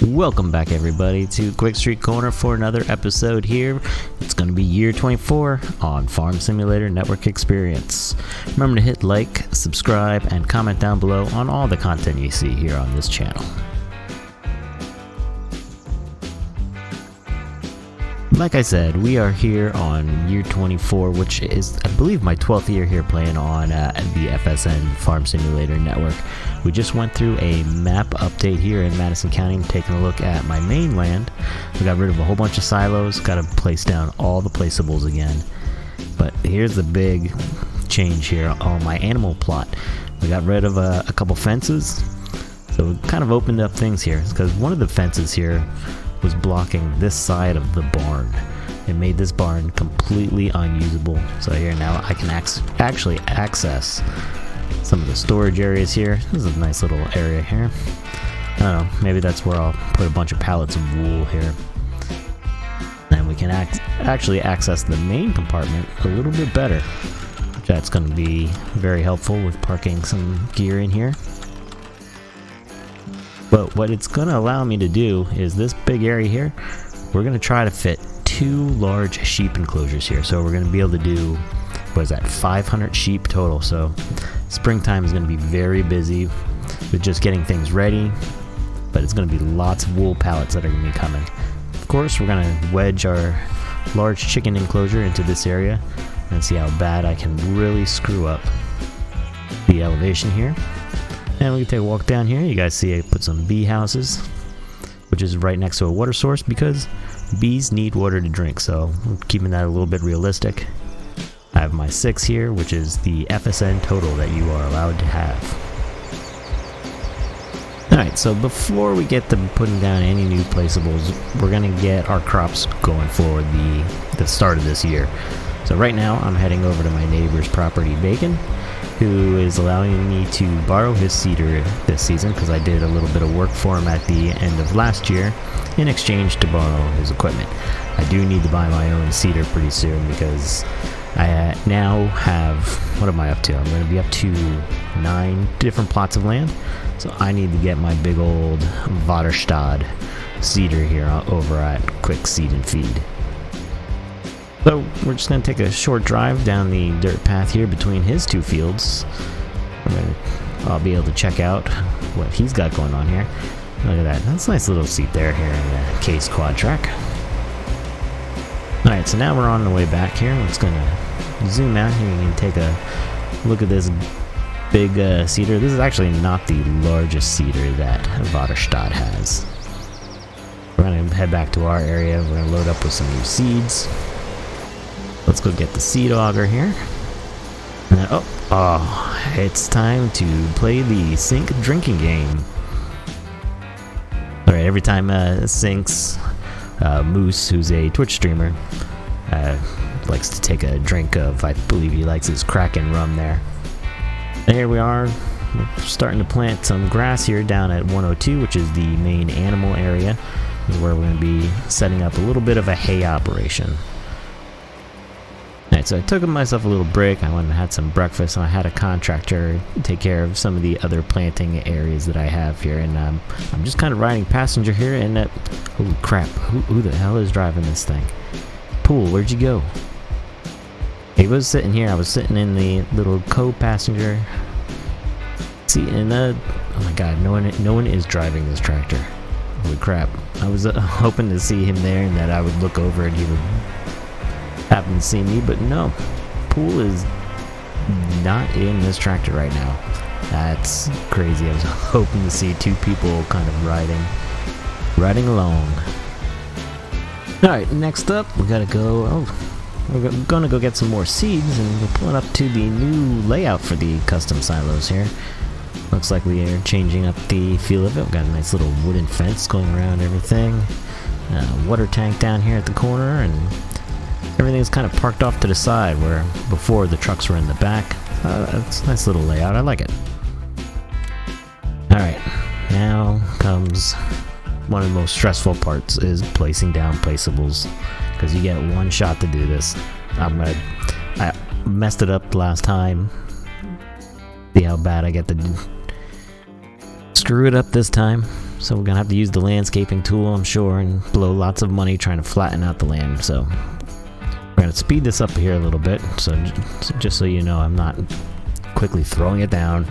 Welcome back everybody to Qwikstreet Corner for another episode here. It's going to be year 24 on Farm Simulator Network Experience. Remember to hit like, subscribe, and comment down below on all the content you see here on this channel. Like I said, we are here on year 24, which is, I believe, my 12th year here playing on the FSN Farm Simulator Network. We just went through a map update here in Madison County and taking a look at my mainland. We got rid of a whole bunch of silos, got to place down all the placeables again. But here's the big change here on my animal plot. We got rid of a couple fences, so we kind of opened up things here, because one of the fences here was blocking this side of the barn. It made this barn completely unusable. So here now I can actually access some of the storage areas here. This is a nice little area here. I don't know, maybe that's where I'll put a bunch of pallets of wool here. And we can actually access the main compartment a little bit better. That's going to be very helpful with parking some gear in here. But what it's going to allow me to do is this big area here, we're going to try to fit 2 large sheep enclosures here. So we're going to be able to do, what is that, 500 sheep total. So springtime is going to be very busy with just getting things ready, but it's going to be lots of wool pallets that are going to be coming. Of course, we're going to wedge our large chicken enclosure into this area and see how bad I can really screw up the elevation here. And we can take a walk down here. You guys see I put some bee houses, which is right next to a water source because bees need water to drink, so I'm keeping that a little bit realistic. I have my 6 here, which is the FSN total that you are allowed to have. Alright, so before we get to putting down any new placeables, we're going to get our crops going for the start of this year. So right now I'm heading over to my neighbor's property, Bacon, who is allowing me to borrow his seeder this season because I did a little bit of work for him at the end of last year in exchange to borrow his equipment. I do need to buy my own seeder pretty soon because I now have, what am I up to? I'm going to be up to 9 different plots of land, so I need to get my big old Vaterstad seeder here over at Qwikstreet and Feed. So we're just going to take a short drive down the dirt path here between his 2 fields. I'll be able to check out what he's got going on here. Look at that. That's a nice little seat there here in the Case Quad Track. Alright, so now we're on the way back here. I'm just going to zoom out here and take a look at this big cedar. This is actually not the largest cedar that Vaterstad has. We're going to head back to our area. We're going to load up with some new seeds. Let's go get the seed auger here. And then, it's time to play the Sync drinking game. Alright, every time Sync's Moose, who's a Twitch streamer, likes to take a drink of, I believe he likes his Kraken rum there. And here we are, we're starting to plant some grass here down at 102, which is the main animal area. This is where we're going to be setting up a little bit of a hay operation. Alright, so I took myself a little break. I went and had some breakfast, and I had a contractor take care of some of the other planting areas that I have here. And I'm just kind of riding passenger here, and holy crap, who the hell is driving this thing? Pool, where'd you go? He was sitting here. I was sitting in the little co-passenger seat, and oh my god, no one is driving this tractor. Holy crap! I was hoping to see him there, and that I would look over and he would happen to see me, but no. Pool is not in this tractor right now. That's crazy. I was hoping to see 2 people kind of riding along. Alright, next up we gotta go, we're gonna go get some more seeds, and we're pulling up to the new layout for the custom silos here. Looks like we are changing up the feel of it. We've got a nice little wooden fence going around everything. Water tank down here at the corner, and everything's kind of parked off to the side where before the trucks were in the back. It's a nice little layout. I like it. Alright, now comes one of the most stressful parts, is placing down placeables, because you get one shot to do this. I messed it up last time. See how bad I get to screw it up this time. So we're gonna have to use the landscaping tool, I'm sure, and blow lots of money trying to flatten out the land. So we're gonna speed this up here a little bit. So just so you know, I'm not quickly throwing it down.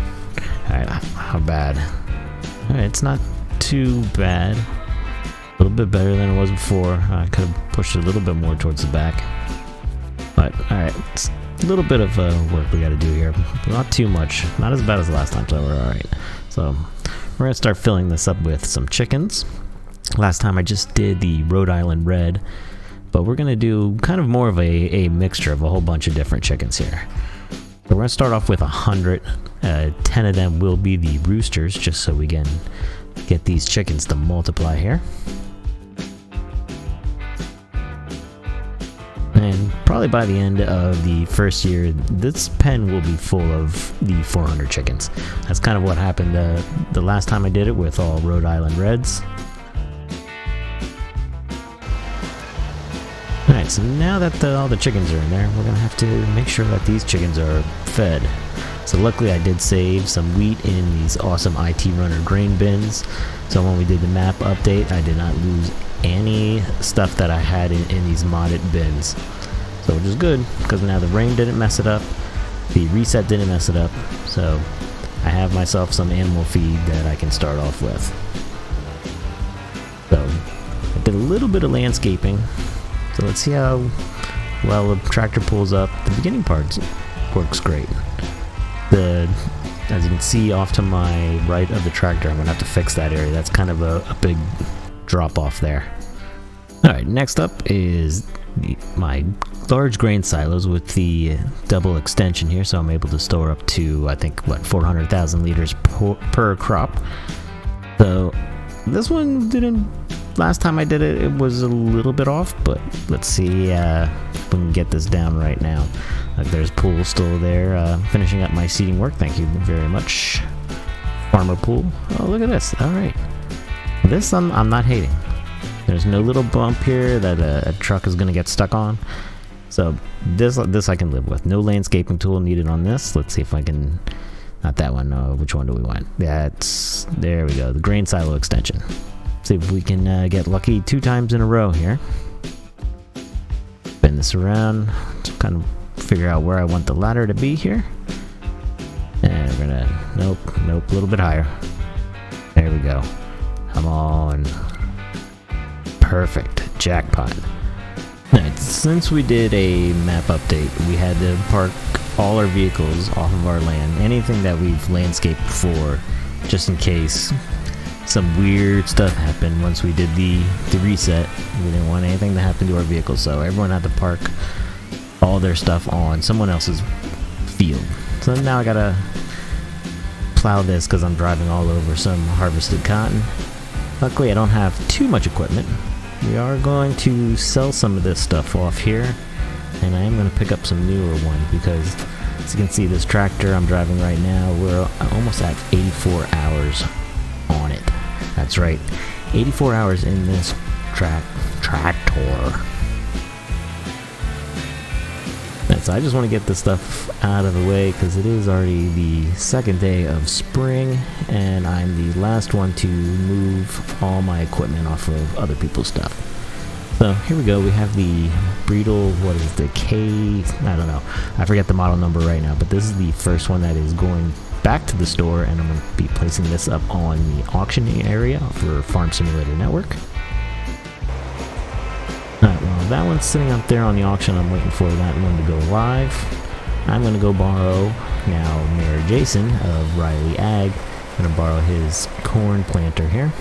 Alright, how bad? Alright, it's not too bad. A little bit better than it was before. I could have pushed it a little bit more towards the back. But alright, it's a little bit of work we gotta do here. Not too much. Not as bad as the last time, so we're alright. So we're gonna start filling this up with some chickens. Last time I just did the Rhode Island Red, but we're gonna do kind of more of a mixture of a whole bunch of different chickens here. So we're gonna start off with 100. 10 of them will be the roosters, just so we can get these chickens to multiply here. And probably by the end of the first year, this pen will be full of the 400 chickens. That's kind of what happened the last time I did it with all Rhode Island Reds. Alright, so now that all the chickens are in there, we're going to have to make sure that these chickens are fed. So luckily I did save some wheat in these awesome IT Runner grain bins. So when we did the map update, I did not lose any stuff that I had in these modded bins. So which is good, because now the rain didn't mess it up, the reset didn't mess it up, so I have myself some animal feed that I can start off with. So I did a little bit of landscaping, so let's see how well the tractor pulls up. The beginning part works great. As you can see off to my right of the tractor, I'm going to have to fix that area. That's kind of a big drop off there. Alright, next up is my large grain silos with the double extension here, so I'm able to store up to, I think, what, 400,000 liters per crop. So this one didn't, last time I did it, it was a little bit off, but let's see if we can get this down right now. There's Pool still there, finishing up my seeding work. Thank you very much, Farmer Pool. Oh, look at this. Alright. This I'm not hating. There's no little bump here that a truck is going to get stuck on. So this I can live with. No landscaping tool needed on this. Let's see if I can... Not that one. No, which one do we want? That's... There we go. The grain silo extension. See if we can get lucky 2 times in a row here. Spin this around to kind of figure out where I want the ladder to be here. And we're gonna... Nope, a little bit higher. There we go. Come on. Perfect. Jackpot. Alright, since we did a map update, we had to park all our vehicles off of our land. Anything that we've landscaped before, just in case some weird stuff happened once we did the reset. We didn't want anything to happen to our vehicles, so everyone had to park all their stuff on someone else's field. So now I gotta plow this because I'm driving all over some harvested cotton. Luckily I don't have too much equipment. We are going to sell some of this stuff off here, and I am going to pick up some newer one because, as you can see, this tractor I'm driving right now, we're almost at 84 hours on it. That's right, 84 hours in this tractor. So I just want to get this stuff out of the way because it is already the second day of spring, and I'm the last one to move all my equipment off of other people's stuff. So here we go. We have the Breedle, what is the I don't know. I forget the model number right now, but this is the first one that is going back to the store, and I'm going to be placing this up on the auction area for Farm Simulator Network. Alright, well, that one's sitting up there on the auction. I'm waiting for that one to go live. I'm going to go borrow now Mayor Jason of Riley Ag. I'm going to borrow his corn planter here.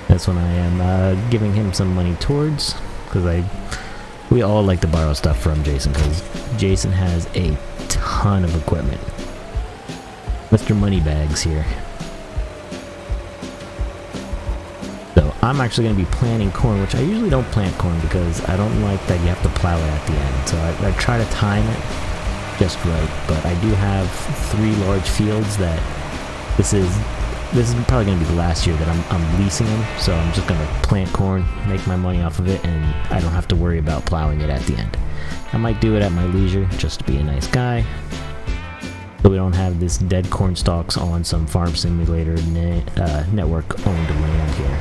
This one I am giving him some money towards, because we all like to borrow stuff from Jason, because Jason has a ton of equipment. Mr. Moneybags here. So I'm actually going to be planting corn, which I usually don't plant corn because I don't like that you have to plow it at the end. So I try to time it just right, but I do have 3 large fields that this is probably going to be the last year that I'm leasing them. So I'm just going to plant corn, make my money off of it, and I don't have to worry about plowing it at the end. I might do it at my leisure just to be a nice guy. so we don't have this dead corn stalks on some farm simulator network owned land here.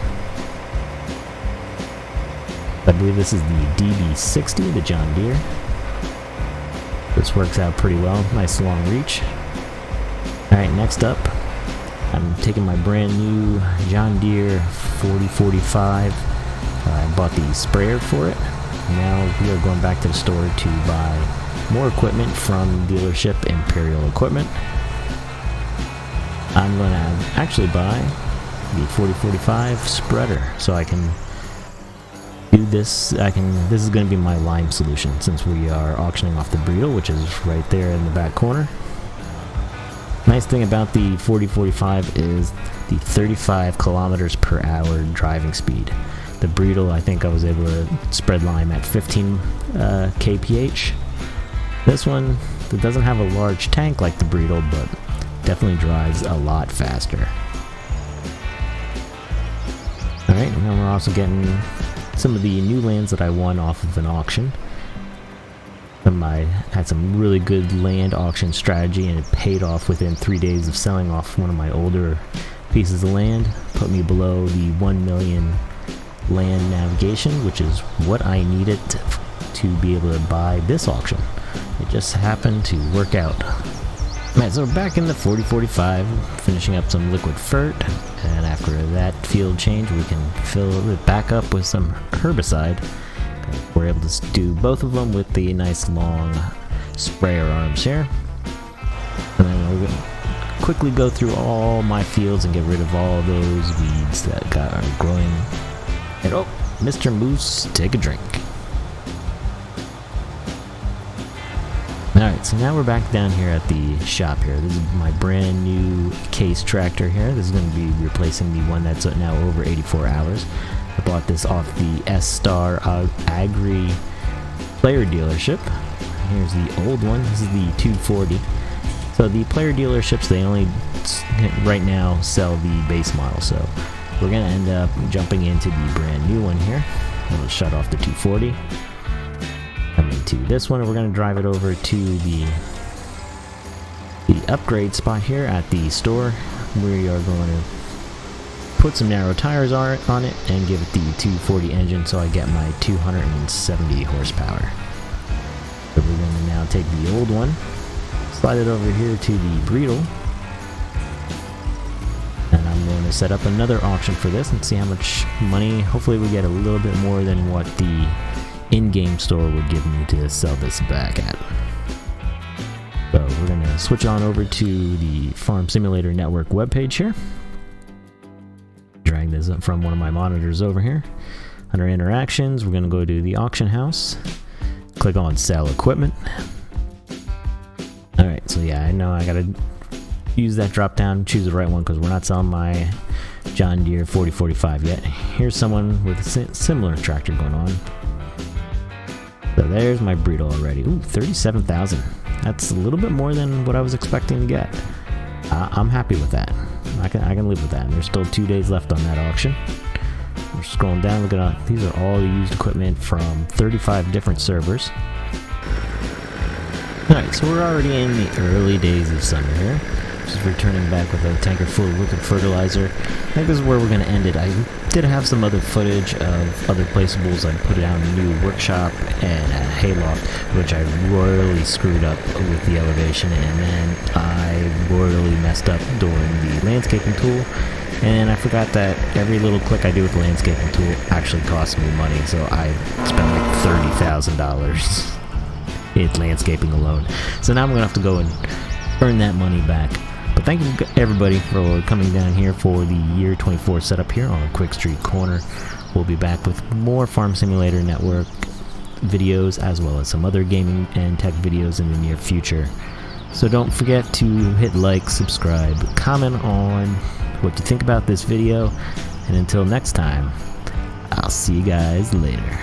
I believe this is the DB60, the John Deere. This works out pretty well. Nice long reach. Alright, next up, I'm taking my brand new John Deere 4045. I bought the sprayer for it. Now we are going back to the store to buy more equipment from dealership Imperial Equipment. I'm going to actually buy the 4045 spreader so I can do this. This is going to be my lime solution since we are auctioning off the Bredal, which is right there in the back corner. Nice thing about the 4045 is the 35 kilometers per hour driving speed. The Bredal, I think I was able to spread lime at 15 kph. This one, it doesn't have a large tank like the Bredal, but definitely drives a lot faster. Alright, and then we're also getting some of the new lands that I won off of an auction. I had some really good land auction strategy, and it paid off within 3 days of selling off one of my older pieces of land. Put me below the 1 million land navigation, which is what I needed to be able to buy this auction. It just happened to work out. Alright, so we're back in the 4045, finishing up some liquid fert, and after that field change we can fill it back up with some herbicide. We're able to do both of them with the nice long sprayer arms here. And then we're going to quickly go through all my fields and get rid of all those weeds that are growing. And oh, Mr. Moose, take a drink. Alright, so now we're back down here at the shop here. This is my brand new case tractor here. This is going to be replacing the one that's now over 84 hours. I bought this off the S-Star Agri player dealership. Here's the old one. This is the 240. So the player dealerships, they only right now sell the base model. So we're going to end up jumping into the brand new one here. We'll shut off the 240. Come into this one, and we're going to drive it over to the upgrade spot here at the store. We are going to put some narrow tires on it and give it the 240 engine so I get my 270 horsepower. So we're going to now take the old one, slide it over here to the Bredal, and I'm going to set up another auction for this and see how much money. Hopefully we get a little bit more than what the in-game store would give me to sell this back at. So we're going to switch on over to the Farm Simulator Network webpage here. Drag this up from one of my monitors over here. Under interactions, we're going to go to the auction house, click on sell equipment. Alright, so yeah, I know I gotta use that drop down, choose the right one because we're not selling my John Deere 4045 yet. Here's someone with a similar tractor going on. So there's my Bredal already. Ooh, 37,000. That's a little bit more than what I was expecting to get. I'm happy with that. I can live with that. And there's still 2 days left on that auction. We're scrolling down, looking at these are all the used equipment from 35 different servers. Alright, so we're already in the early days of summer here. Just returning back with a tanker full of liquid fertilizer. I think this is where we're going to end it. I did have some other footage of other placeables. I put it out in a new workshop and a hayloft, which I royally screwed up with the elevation, and then I royally messed up during the landscaping tool. And I forgot that every little click I do with the landscaping tool actually costs me money, so I spent like $30,000 in landscaping alone. So now I'm going to have to go and earn that money back. But thank you everybody for coming down here for the year 24 setup here on Qwikstreet Corner. We'll be back with more Farm Simulator Network videos as well as some other gaming and tech videos in the near future. So don't forget to hit like, subscribe, comment on what you think about this video, and until next time, I'll see you guys later.